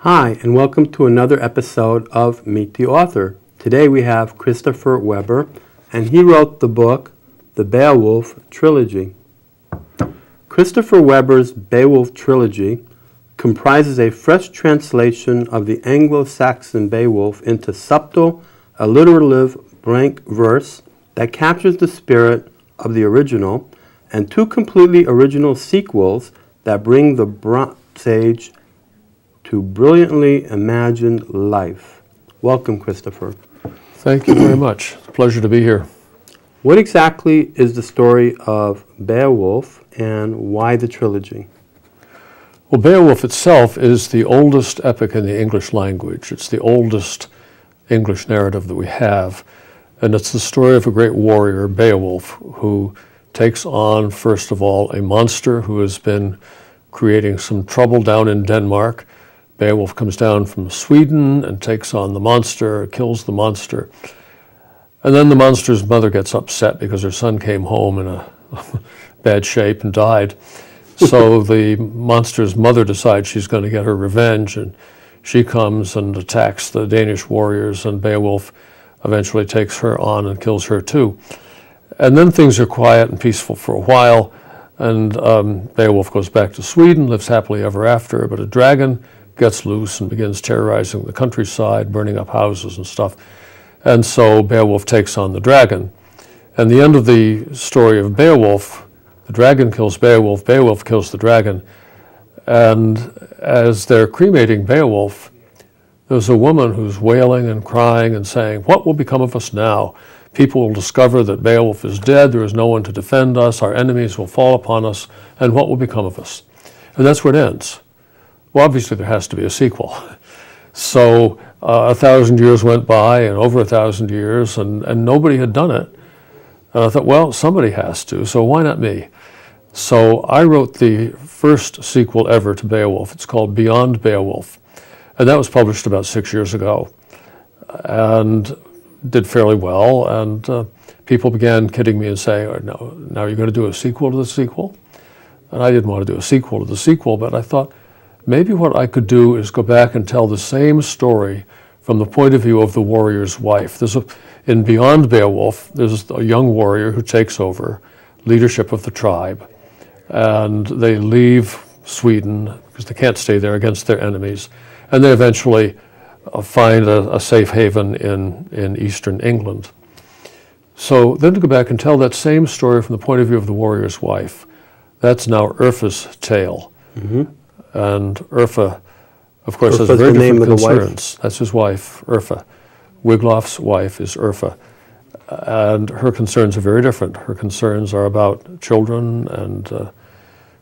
Hi, and welcome to another episode of Meet the Author. Today we have Christopher Weber, and he wrote the book, The Beowulf Trilogy. Christopher Weber's Beowulf Trilogy comprises a fresh translation of the Anglo-Saxon Beowulf into subtle, alliterative blank verse that captures the spirit of the original, and two completely original sequels that bring the Bronze Age to brilliantly imagined life. Welcome, Christopher. Thank you very much. It's a pleasure to be here. What exactly is the story of Beowulf and why the trilogy? Well, Beowulf itself is the oldest epic in the English language. It's the oldest English narrative that we have. And it's the story of a great warrior, Beowulf, who takes on, first of all, a monster who has been creating some trouble down in Denmark. Beowulf comes down from Sweden and takes on the monster, kills the monster. And then the monster's mother gets upset because her son came home in a bad shape and died. So the monster's mother decides she's going to get her revenge, and she comes and attacks the Danish warriors, and Beowulf eventually takes her on and kills her too. And then things are quiet and peaceful for a while, and Beowulf goes back to Sweden, lives happily ever after, but a dragon gets loose and begins terrorizing the countryside, burning up houses and stuff. And so Beowulf takes on the dragon. And the end of the story of Beowulf, the dragon kills Beowulf, Beowulf kills the dragon. And as they're cremating Beowulf, there's a woman who's wailing and crying and saying, "What will become of us now? People will discover that Beowulf is dead, there is no one to defend us, our enemies will fall upon us, and what will become of us?" And that's where it ends. Well, obviously there has to be a sequel. So 1,000 years went by, and over 1,000 years, and nobody had done it. And I thought, well, somebody has to, so why not me? So I wrote the first sequel ever to Beowulf. It's called Beyond Beowulf. And that was published about 6 years ago, and did fairly well. And people began kidding me and saying, "Oh, now you're going to do a sequel to the sequel?" And I didn't want to do a sequel to the sequel, but I thought, maybe what I could do is go back and tell the same story from the point of view of the warrior's wife. In Beyond Beowulf, there's a young warrior who takes over leadership of the tribe, and they leave Sweden because they can't stay there against their enemies, and they eventually find a safe haven in eastern England. So then to go back and tell that same story from the point of view of the warrior's wife, that's now Urfa's tale. Mm-hmm. And Urfa, of course, has very different concerns. That's his wife, Urfa. Wiglaf's wife is Urfa. And her concerns are very different. Her concerns are about children, and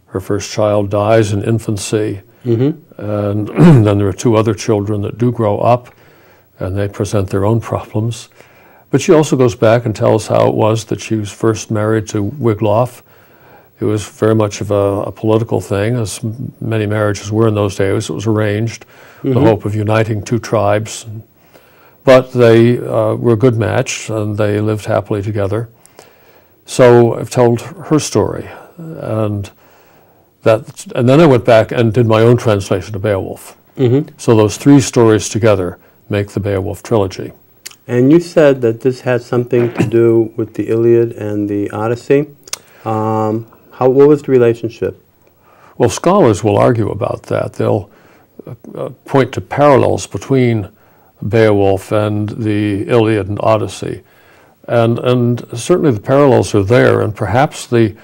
her first child dies in infancy. Mm-hmm. And then there are two other children that do grow up, and they present their own problems. But she also goes back and tells how it was that she was first married to Wiglaf. It was very much of a political thing, as many marriages were in those days. It was arranged, mm-hmm. The hope of uniting two tribes. But they were a good match, and they lived happily together. So I've told her story. And then I went back and did my own translation of Beowulf. Mm-hmm. So those three stories together make the Beowulf Trilogy. And you said that this had something to do with the Iliad and the Odyssey. What was the relationship? Well, scholars will argue about that. They'll point to parallels between Beowulf and the Iliad and Odyssey. And certainly the parallels are there, and perhaps the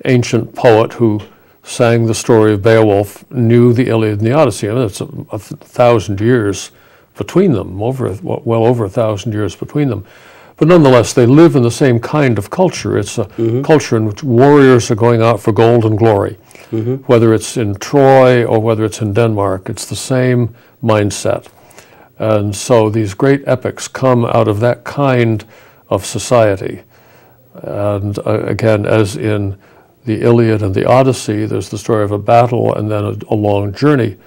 ancient poet who sang the story of Beowulf knew the Iliad and the Odyssey. I mean, it's 1,000 years between them, well over 1,000 years between them. But nonetheless, they live in the same kind of culture. It's a mm-hmm. culture in which warriors are going out for gold and glory. Mm-hmm. Whether it's in Troy or whether it's in Denmark, it's the same mindset. And so these great epics come out of that kind of society. And again, as in the Iliad and the Odyssey, there's the story of a battle and then a long journey.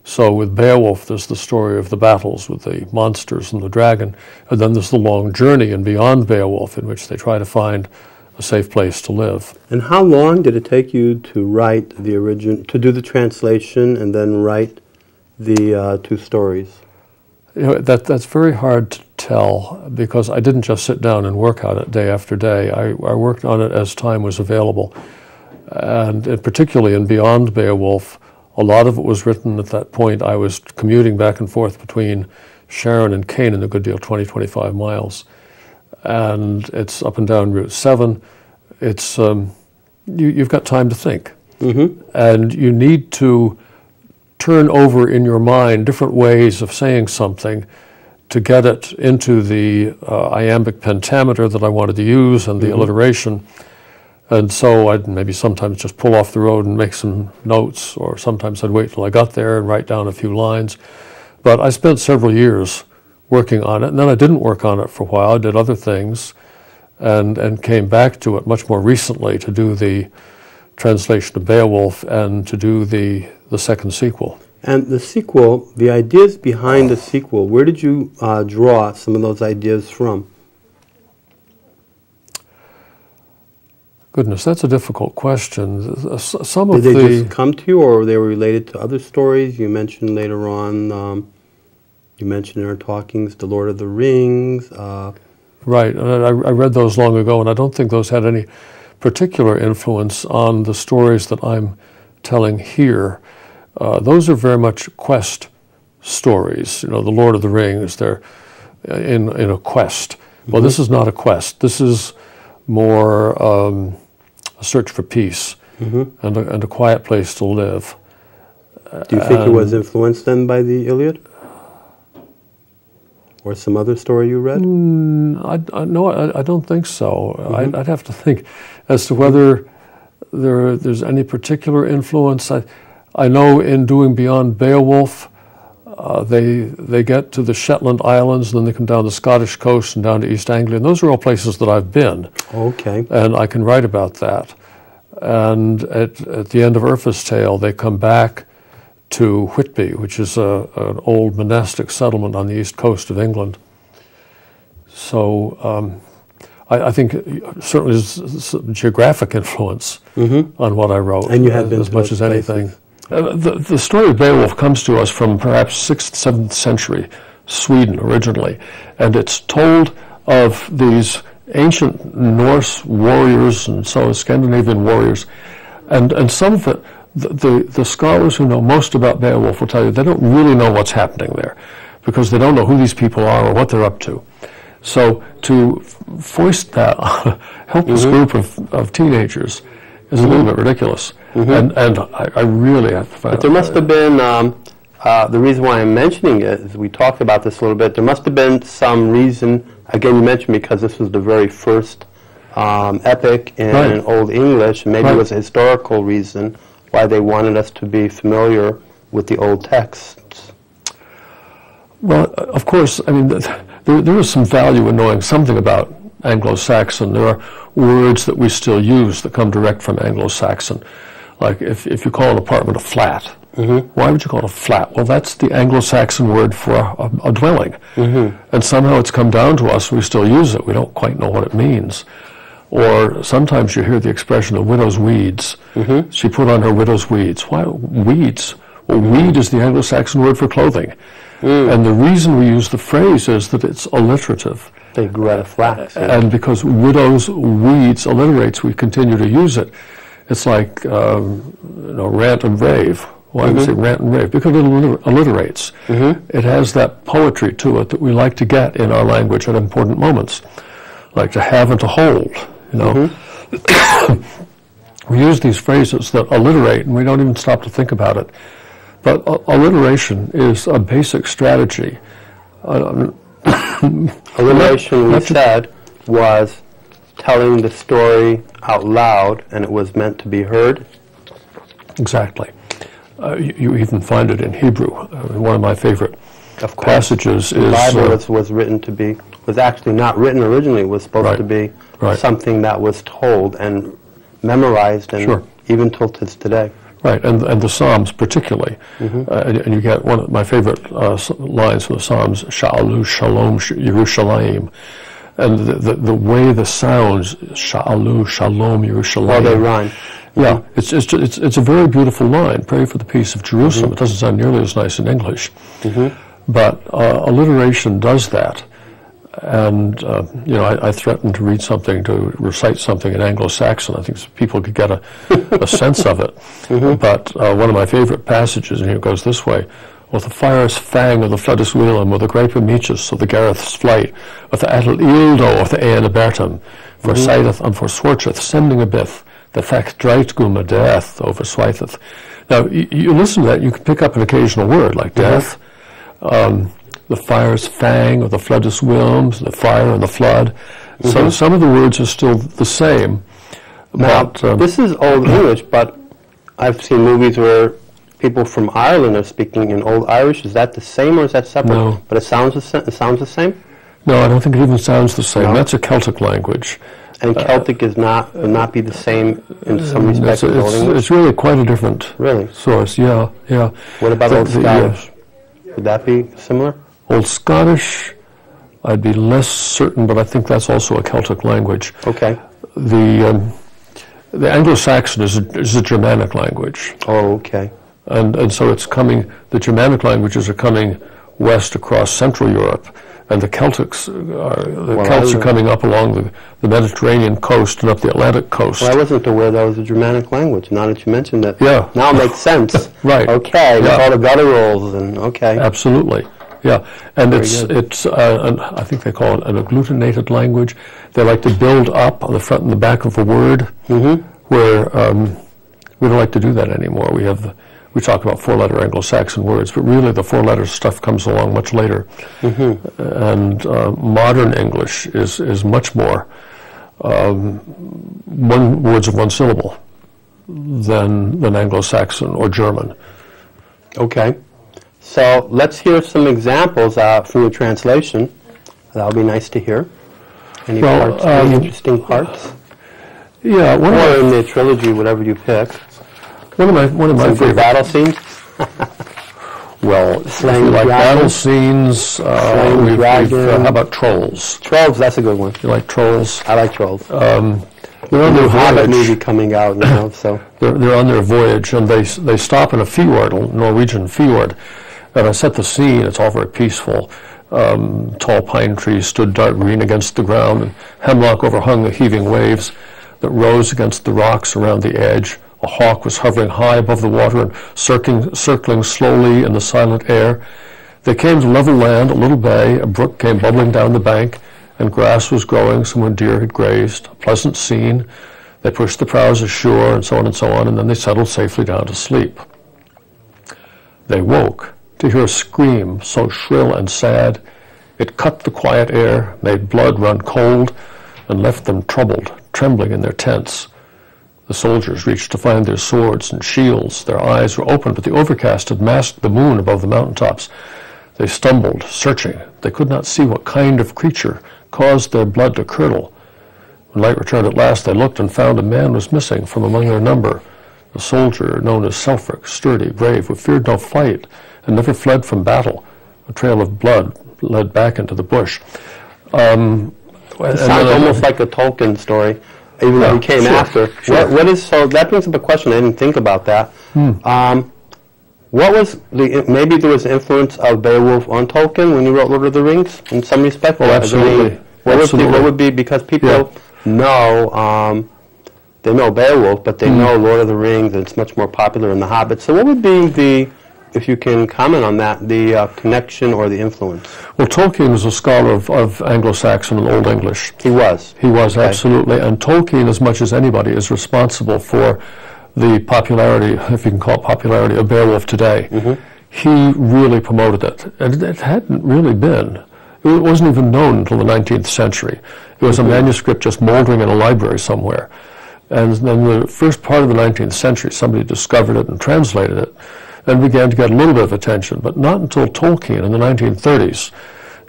So with Beowulf, there's the story of the battles with the monsters and the dragon, and then there's the long journey and Beyond Beowulf, in which they try to find a safe place to live. And how long did it take you to write to do the translation and then write the two stories? You know, that's very hard to tell because I didn't just sit down and work on it day after day. I worked on it as time was available. And particularly in Beyond Beowulf, a lot of it was written at that point. I was commuting back and forth between Sharon and Canaan a good deal, 20-25 miles. And it's up and down Route 7. It's, you've got time to think. Mm-hmm. And you need to turn over in your mind different ways of saying something to get it into the iambic pentameter that I wanted to use and the alliteration. And so I'd maybe sometimes just pull off the road and make some notes, or sometimes I'd wait till I got there and write down a few lines. But I spent several years working on it, and then I didn't work on it for a while. I did other things and came back to it much more recently to do the translation of Beowulf and to do the second sequel. And the sequel, the ideas behind the sequel, where did you draw some of those ideas from? Goodness, that's a difficult question. Some Did of they the just come to you, or they were related to other stories? You mentioned later on, you mentioned in our talkings, The Lord of the Rings. Right, and I read those long ago, and I don't think those had any particular influence on the stories that I'm telling here. Those are very much quest stories. You know, The Lord of the Rings, they're in a quest. Well, this is not a quest. This is more a search for peace and a quiet place to live. Do you think it was influenced then by the Iliad? Or some other story you read? No, I don't think so. I'd have to think as to whether there's any particular influence. I know in doing Beyond Beowulf, they get to the Shetland Islands, and then they come down the Scottish coast and down to East Anglia, and those are all places that I've been. Okay. And I can write about that. And at the end of Urfa's Tale, they come back to Whitby, which is an old monastic settlement on the east coast of England. So I think certainly there's some geographic influence on what I wrote, and you have been as much as anything. The story of Beowulf comes to us from perhaps 6th, 7th century Sweden originally, and it's told of these ancient Norse warriors and so Scandinavian warriors, and some of it, the scholars who know most about Beowulf will tell you they don't really know what's happening there because they don't know who these people are or what they're up to. So to foist that on a helpless group of teenagers is a little bit ridiculous. And I really have to find But there must have been, the reason why I'm mentioning it is we talked about this a little bit, there must have been some reason, again you mentioned because this was the very first epic in Old English, and maybe it was a historical reason why they wanted us to be familiar with the old texts. Well, of course, I mean, there is some value in knowing something about Anglo-Saxon. There are words that we still use that come direct from Anglo-Saxon. Like if you call an apartment a flat, why would you call it a flat? Well, that's the Anglo-Saxon word for a dwelling. And somehow it's come down to us, we still use it. We don't quite know what it means. Or sometimes you hear the expression of widow's weeds. She put on her widow's weeds. Why weeds? Well, weed is the Anglo-Saxon word for clothing. And the reason we use the phrase is that it's alliterative. They grew out of flax. And because widow's weeds alliterates, we continue to use it. It's like rant and rave. Why do we say rant and rave? Because it alliterates. It has that poetry to it that we like to get in our language at important moments, like to have and to hold. You know, we use these phrases that alliterate, and we don't even stop to think about it. But alliteration is a basic strategy. Alliteration, we said, was telling the story out loud, and it was meant to be heard. Exactly. You even find it in Hebrew. One of my favorite passages is... The Bible was written to be, was actually not written originally. It was supposed to be something that was told and memorized, and even till today. Right, and the Psalms particularly. And you get one of my favorite lines from the Psalms, Sha'alu Shalom Yerushalayim. And the way the sounds, Sha'alu Shalom Yerushalayim. Oh, they rhyme. Yeah, it's a very beautiful line. Pray for the peace of Jerusalem. It doesn't sound nearly as nice in English, but alliteration does that. And I threatened to read something, to recite something in Anglo-Saxon. I think people could get a sense of it. But one of my favorite passages, and here it goes this way: with the fire's fang of the floodus wheelum, with the grape of meaches of the gareth's flight, with the atal ildo of the aen abertum, for sideth and for swarcheth, sending a bith, the fact dreitgum a death over switheth. Now, you listen to that, you can pick up an occasional word like death, the fire's fang, or the floodus wheelum, the fire and the flood. So some of the words are still the same. Now, but, this is Old English, but I've seen movies where people from Ireland are speaking in Old Irish. Is that the same or is that separate? No. But it sounds the same? No, I don't think it even sounds the same. No? That's a Celtic language. And Celtic would not be the same in some respects as Old English? It's really quite a different source, yeah. What about Old Scottish? Would that be similar? Old Scottish, I'd be less certain, but I think that's also a Celtic language. Okay. The Anglo-Saxon is a Germanic language. Oh, okay. And so it's coming, the Germanic languages are coming west across Central Europe, and the Celts are coming up along the Mediterranean coast and up the Atlantic coast. Well, I wasn't aware that was a Germanic language. Now that you mentioned it, yeah. Now it makes sense. Right. Okay, with all the gutturals and okay. Absolutely. Yeah, and it's I think they call it an agglutinated language. They like to build up on the front and the back of a word, where we don't like to do that anymore. We talk about four-letter Anglo-Saxon words, but really the four-letter stuff comes along much later. And modern English is much more words of one syllable than Anglo-Saxon or German. Okay. So let's hear some examples from your translation. That'll be nice to hear. Any interesting parts? Yeah, or in the trilogy, whatever you pick. One of my favorite battle scenes. Well, Slaying like dragon. battle scenes. How about trolls? Trolls, that's a good one. You like trolls? I like trolls. They're on their their Hobbit voyage. movie coming out, so They're on their voyage, and they stop in a fjord, a Norwegian fjord. And I set the scene. It's all very peaceful. Tall pine trees stood dark green against the ground, and hemlock overhung the heaving waves that rose against the rocks around the edge. A hawk was hovering high above the water and circling slowly in the silent air. They came to level land, a little bay. A brook came bubbling down the bank, and grass was growing somewhere deer had grazed. A pleasant scene. They pushed the prows ashore, and so on, and then they settled safely down to sleep. They woke to hear a scream so shrill and sad, it cut the quiet air, made blood run cold, and left them troubled, trembling in their tents. The soldiers reached to find their swords and shields. Their eyes were open, but the overcast had masked the moon above the mountaintops. They stumbled, searching. They could not see what kind of creature caused their blood to curdle. When light returned at last, they looked and found a man was missing from among their number. A soldier known as Selfric, sturdy, brave, who feared no fight and never fled from battle. A trail of blood led back into the bush. It sounds almost like a Tolkien story, even though he came after. Sure. So that brings up a question. I didn't think about that. What was maybe there was influence of Beowulf on Tolkien when he wrote Lord of the Rings in some respect? Well, absolutely. What would be, because people know, they know Beowulf, but they know Lord of the Rings, and it's much more popular in The Hobbit. So what would be if you can comment on that, the connection or the influence? Well, Tolkien was a scholar of Anglo-Saxon and Old English. He was. He was, absolutely. And Tolkien, as much as anybody, is responsible for the popularity, if you can call it popularity, of Beowulf today. He really promoted it. And it hadn't really been. It wasn't even known until the 19th century. It was a manuscript just moldering in a library somewhere. And then the first part of the 19th century, somebody discovered it and translated it, and began to get a little bit of attention. But not until Tolkien in the 1930s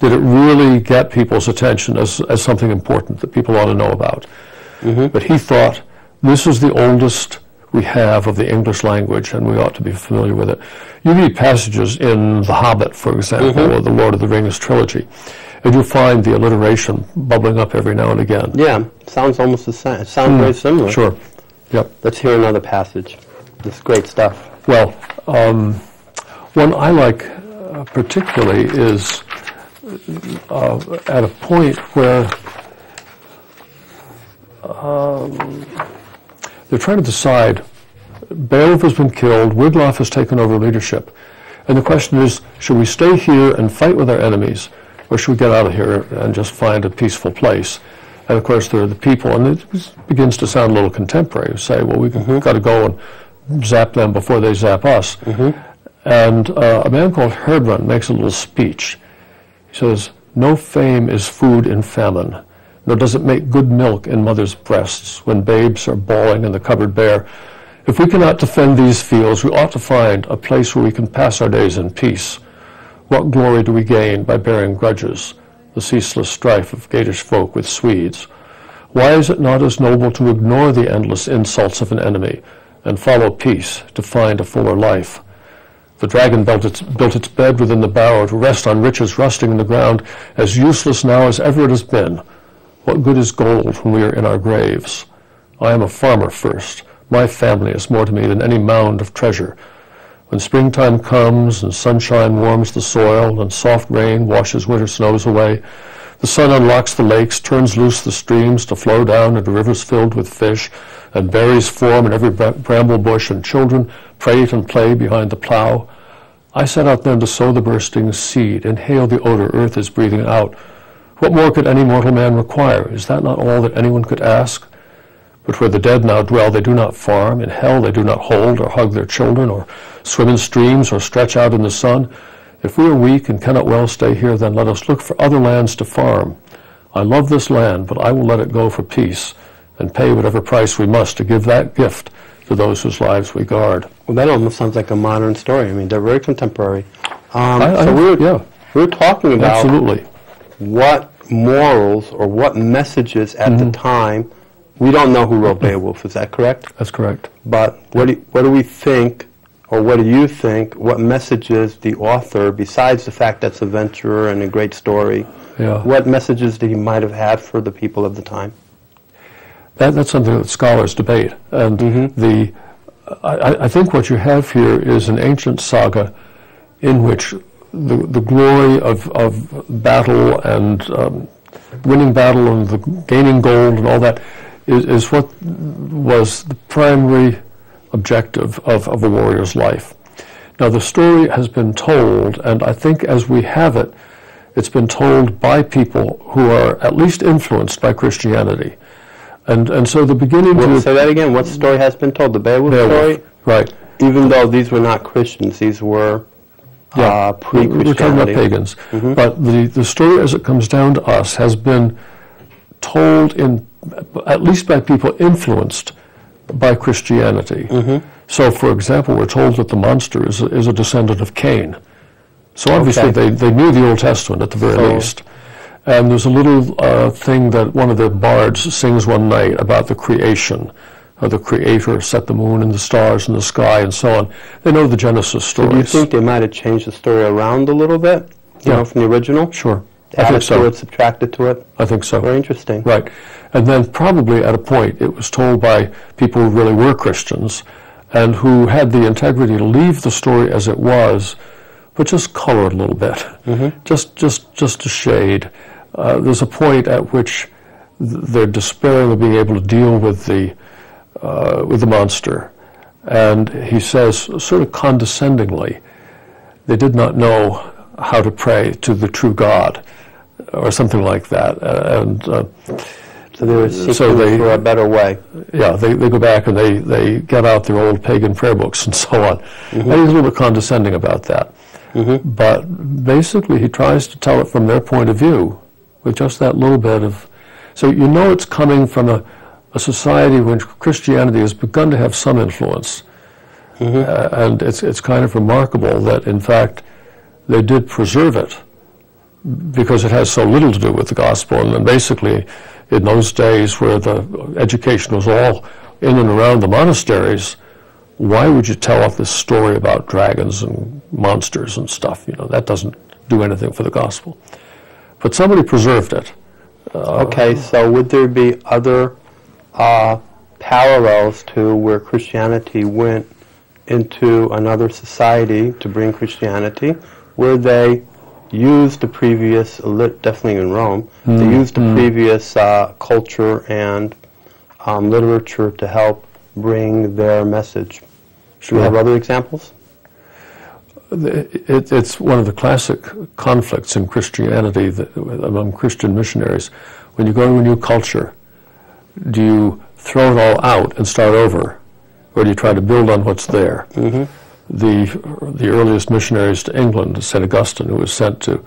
did it really get people's attention as something important that people ought to know about. But he thought, this is the oldest we have of the English language, and we ought to be familiar with it. You read passages in The Hobbit, for example, or the Lord of the Rings trilogy, and you'll find the alliteration bubbling up every now and again. Yeah, sounds almost the same. It sounds very similar. Sure. Yep. Let's hear another passage. This is great stuff. Well, one I like particularly is at a point where they're trying to decide. Beowulf has been killed, Wiglaf has taken over leadership, and the question is, should we stay here and fight with our enemies, or should we get out of here and just find a peaceful place? And of course there are the people, and it begins to sound a little contemporary, who say, well, we've got to go and zap them before they zap us. And a man called Herdrun makes a little speech. He says, no fame is food in famine, nor does it make good milk in mothers' breasts when babes are bawling and the cupboard bare. If we cannot defend these fields, we ought to find a place where we can pass our days in peace. What glory do we gain by bearing grudges, the ceaseless strife of Geatish folk with Swedes? Why is it not as noble to ignore the endless insults of an enemy and follow peace to find a fuller life? The dragon built its bed within the barrow to rest on riches rusting in the ground, as useless now as ever it has been. What good is gold when we are in our graves? I am a farmer first. My family is more to me than any mound of treasure. When springtime comes and sunshine warms the soil and soft rain washes winter snows away, the sun unlocks the lakes, turns loose the streams to flow down into rivers filled with fish, and berries form in every bramble bush, and children prate and play behind the plow. I set out then to sow the bursting seed, inhale the odor earth is breathing out. What more could any mortal man require? Is that not all that anyone could ask? But where the dead now dwell, they do not farm. In hell they do not hold or hug their children, or swim in streams, or stretch out in the sun. If we are weak and cannot well stay here, then let us look for other lands to farm. I love this land, but I will let it go for peace, and pay whatever price we must to give that gift to those whose lives we guard. Well, that almost sounds like a modern story. I mean, they're very contemporary. We were talking about absolutely what morals or what messages at the time. We don't know who wrote Beowulf, is that correct? That's correct. But what do we think, or what do you think, what messages the author, besides the fact that's a venture and a great story, what messages did he might have had for the people of the time? That's something that scholars debate. And I think what you have here is an ancient saga in which the glory of battle and winning battle and the gaining gold and all that is what was the primary objective of a warrior's life. Now the story has been told, and I think as we have it, it's been told by people who are at least influenced by Christianity. And so the beginning to... Say that again, what story has been told? The Beowulf story? Right. Even though these were not Christians, these were pre-Christianity. We're talking about pagans. But the story as it comes down to us has been told at least by people influenced by Christianity. So, for example, we're told that the monster is a descendant of Cain. So obviously they knew the Old Testament at the very least. And there's a little thing that one of the bards sings one night about the creation. The Creator set the moon and the stars in the sky and so on. They know the Genesis stories. So do you think they might have changed the story around a little bit? You know, from the original? Sure. Added to it, subtracted to it? I think so. Very interesting. Right. And then probably at a point it was told by people who really were Christians and who had the integrity to leave the story as it was, but just color it a little bit. Just a shade. There's a point at which they're despairing of being able to deal with the monster. And he says, sort of condescendingly, they did not know how to pray to the true God, or something like that. So they were seeking for a better way. Yeah, they go back and they get out their old pagan prayer books and so on. And he's a little bit condescending about that. But basically he tries to tell it from their point of view, with just that little bit of... So you know it's coming from a society when Christianity has begun to have some influence. And it's kind of remarkable that, in fact, they did preserve it because it has so little to do with the gospel. And basically, in those days where the education was all in and around the monasteries, why would you tell us this story about dragons and monsters and stuff? You know, that doesn't do anything for the gospel. But somebody preserved it. So would there be other parallels to where Christianity went into another society to bring Christianity, where they used the previous, definitely in Rome, they used the previous culture and literature to help bring their message. Should we have other examples? It's one of the classic conflicts in Christianity among Christian missionaries. When you go to a new culture, do you throw it all out and start over, or do you try to build on what's there? The earliest missionaries to England, St. Augustine, who was sent to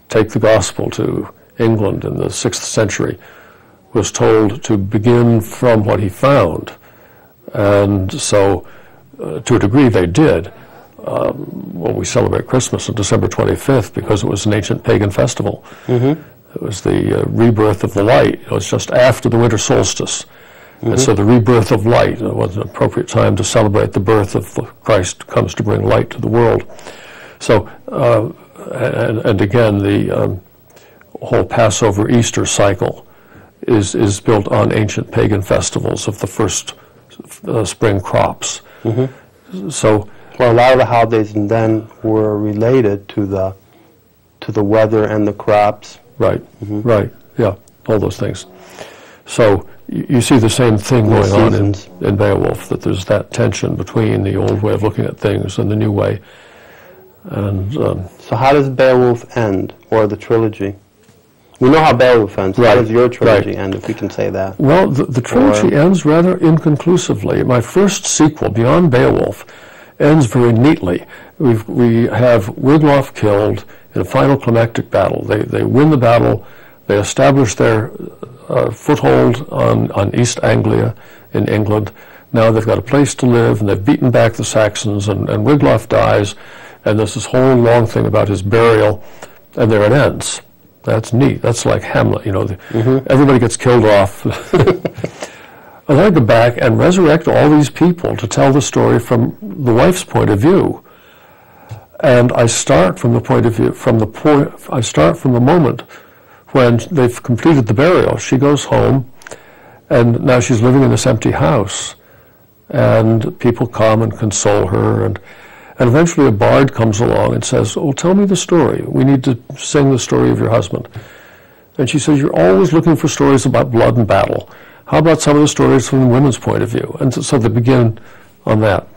take the gospel to England in the 6th century, was told to begin from what he found. And so, to a degree, they did. Well, we celebrate Christmas on December 25th because it was an ancient pagan festival. It was the rebirth of the light. It was just after the winter solstice. And so the rebirth of light was an appropriate time to celebrate the birth of Christ comes to bring light to the world. So, and again, the whole Passover Easter cycle is built on ancient pagan festivals of the first spring crops. So, well, a lot of the holidays then were related to the weather and the crops. Right, right, yeah, all those things. So you see the same thing going on in Beowulf, that there's that tension between the old way of looking at things and the new way. And so how does Beowulf end, or the trilogy? We know how Beowulf ends. Right, how does your trilogy end, if we can say that? Well, the trilogy ends rather inconclusively. My first sequel, Beyond Beowulf, ends very neatly. We have Wiglaf killed in a final climactic battle. They win the battle. They establish their foothold on East Anglia in England. Now they've got a place to live, and they've beaten back the Saxons, and Wiglaf dies, and there's this whole long thing about his burial, and there it ends. That's neat. That's like Hamlet, you know. Everybody gets killed off. And I go back and resurrect all these people to tell the story from the wife's point of view. And I start from the point of view, I start from the moment when they've completed the burial. She goes home, and now she's living in this empty house. And people come and console her, and eventually a bard comes along and says, "Oh, tell me the story. We need to sing the story of your husband." And she says, "You're always looking for stories about blood and battle. How about some of the stories from the women's point of view?" And so they begin on that.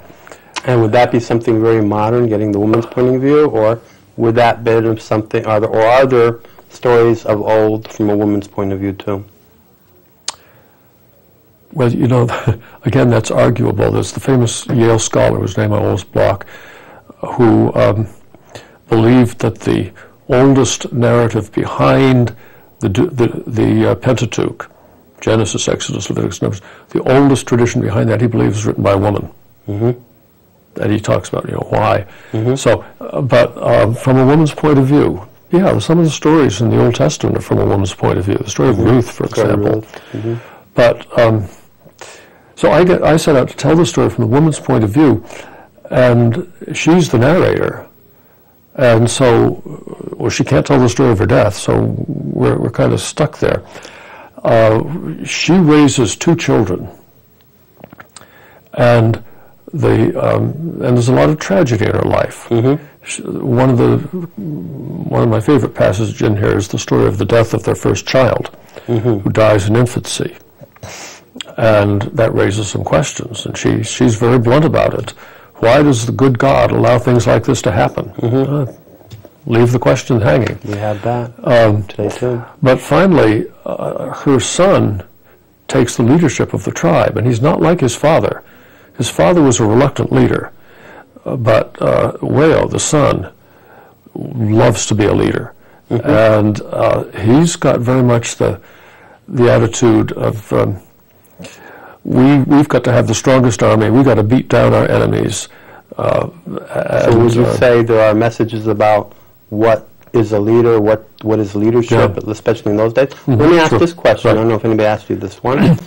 And would that be something very modern, getting the woman's point of view, or would that be something, are there stories of old from a woman's point of view too? Well, you know, again, that's arguable. There's the famous Yale scholar, whose name I always block, who believed that the oldest narrative behind the Pentateuch, Genesis, Exodus, Leviticus, Numbers, the oldest tradition behind that, he believes, is written by a woman. And he talks about, you know, why. So, but from a woman's point of view, yeah, some of the stories in the Old Testament are from a woman's point of view. The story of Ruth, for example. But so I set out to tell the story from the woman's point of view, and she's the narrator. And so, well, she can't tell the story of her death, so we're kind of stuck there. She raises 2 children, and there's a lot of tragedy in her life. One of my favorite passages in here is the story of the death of their first child, who dies in infancy, and that raises some questions. And she's very blunt about it. Why does the good God allow things like this to happen? Leave the question hanging. We have that today too. But finally, her son takes the leadership of the tribe, and he's not like his father. His father was a reluctant leader, but Weo, the son, loves to be a leader. And he's got very much the attitude of we've got to have the strongest army, we've got to beat down our enemies. So would you say there are messages about what is a leader, what is leadership, especially in those days? Let me ask this question. I don't know if anybody asked you this one.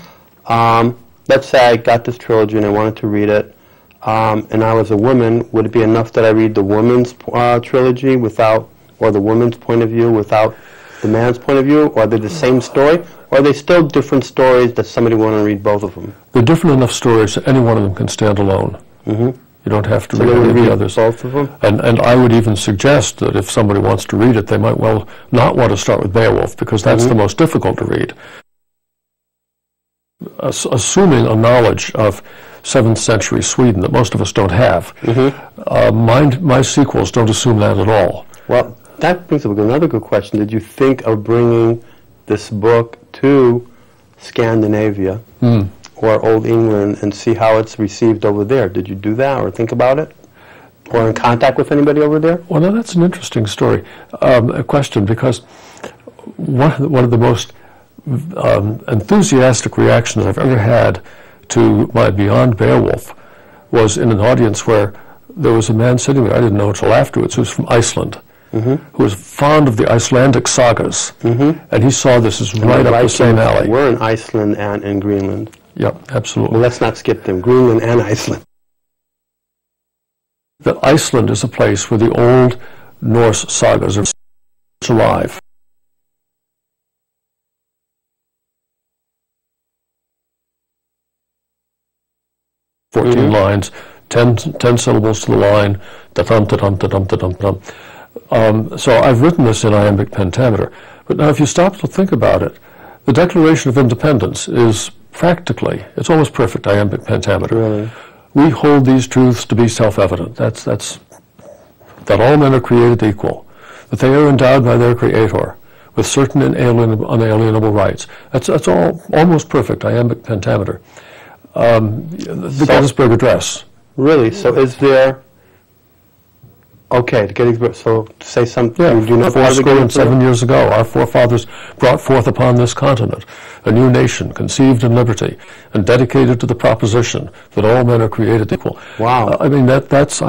Let's say I got this trilogy and I wanted to read it, and I was a woman. Would it be enough that I read the woman's trilogy or the woman's point of view without the man's point of view, or are they the same story, or are they still different stories that somebody want to read both of them? They're different enough stories that any one of them can stand alone. Mm-hmm. You don't have to So read they any would of the read others. both of them? And I would even suggest that if somebody wants to read it, they might well not want to start with Beowulf, because that's the most difficult to read. Assuming a knowledge of 7th century Sweden that most of us don't have, my sequels don't assume that at all. Well, that brings up another good question. Did you think of bringing this book to Scandinavia or Old England and see how it's received over there? Did you do that or think about it? Or in contact with anybody over there? Well, now that's an interesting story, a question, because one of the most enthusiastic reactions I've ever had to my Beyond Beowulf was in an audience where there was a man sitting there, I didn't know until afterwards, who was from Iceland, who was fond of the Icelandic sagas, and he saw this as right up the same alley. We're in Iceland and in Greenland. Yep, absolutely. Well, let's not skip them, Greenland and Iceland. That Iceland is a place where the old Norse sagas are alive. Fourteen lines, 10 syllables to the line, da-dum, da-dum, da-dum, da-dum, da-dum. So I've written this in iambic pentameter. But now if you stop to think about it, the Declaration of Independence is practically, it's almost perfect iambic pentameter. Really? We hold these truths to be self-evident. That's that all men are created equal, that they are endowed by their Creator with certain unalienable rights. That's all almost perfect iambic pentameter. The Gettysburg Address. Really? So is there... Okay, the Gettysburg... So to say something... Yeah, do you know 407 years ago, our forefathers brought forth upon this continent a new nation conceived in liberty and dedicated to the proposition that all men are created equal. Wow. I mean, it's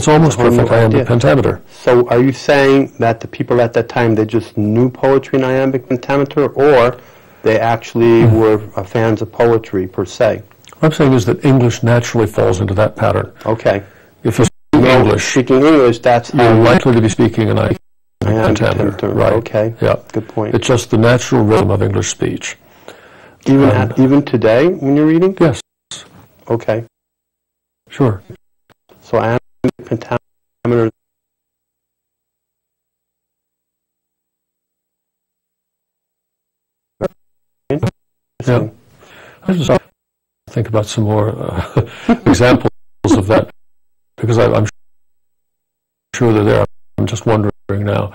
almost perfect iambic pentameter. So are you saying that the people at that time, they just knew poetry in iambic pentameter, or they actually were fans of poetry per se? What I'm saying is that English naturally falls into that pattern. Okay. If you speak English, that's you're likely to be speaking in iambic pentameter. Right. Okay. Yeah. Good point. It's just the natural rhythm of English speech. Even today, when you're reading? Yes. Okay. Sure. So iambic pentameter. Yeah. I just think about some more examples of that, because I'm sure they're there. I'm just wondering now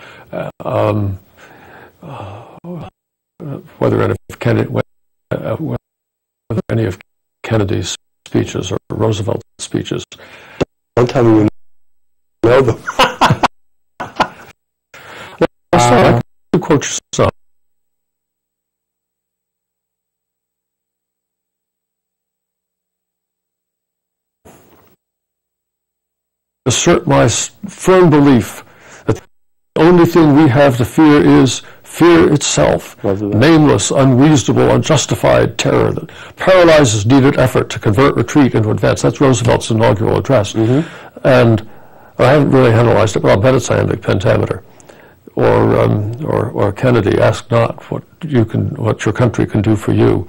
whether any of Kennedy's speeches or Roosevelt's speeches. Don't tell me you know them. I can quote you some. Assert my firm belief that the only thing we have to fear is fear itself, nameless, unreasonable, unjustified terror that paralyzes needed effort to convert retreat into advance. That's Roosevelt's inaugural address. And I haven't really analyzed it, but I'll bet it's iambic pentameter. Or Kennedy, ask not what your country can do for you.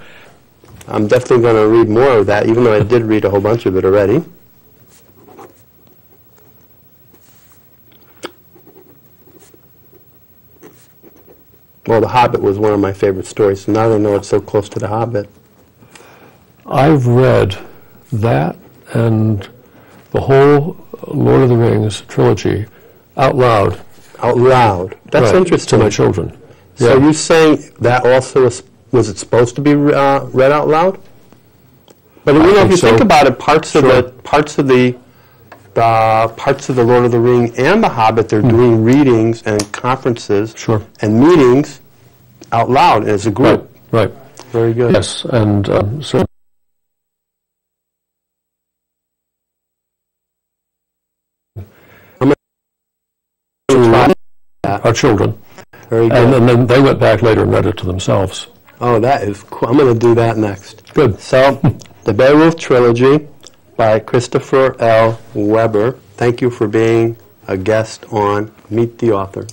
I'm definitely going to read more of that, even though I did read a whole bunch of it already. Well, The Hobbit was one of my favorite stories, so now they know it's so close to The Hobbit. I've read that and the whole Lord of the Rings trilogy out loud. Out loud? That's right, interesting. To my children. So you're saying that also was it supposed to be read out loud? But you know, if you think about it, parts of the Lord of the Ring and The Hobbit, they're doing readings and conferences and meetings out loud as a group. Right. Very good. Yes, and so our children. Very good. And then they went back later and read it to themselves. Oh, that is cool. I'm going to do that next. Good. So, the Beowulf Trilogy by Christopher L. Weber. Thank you for being a guest on Meet the Author.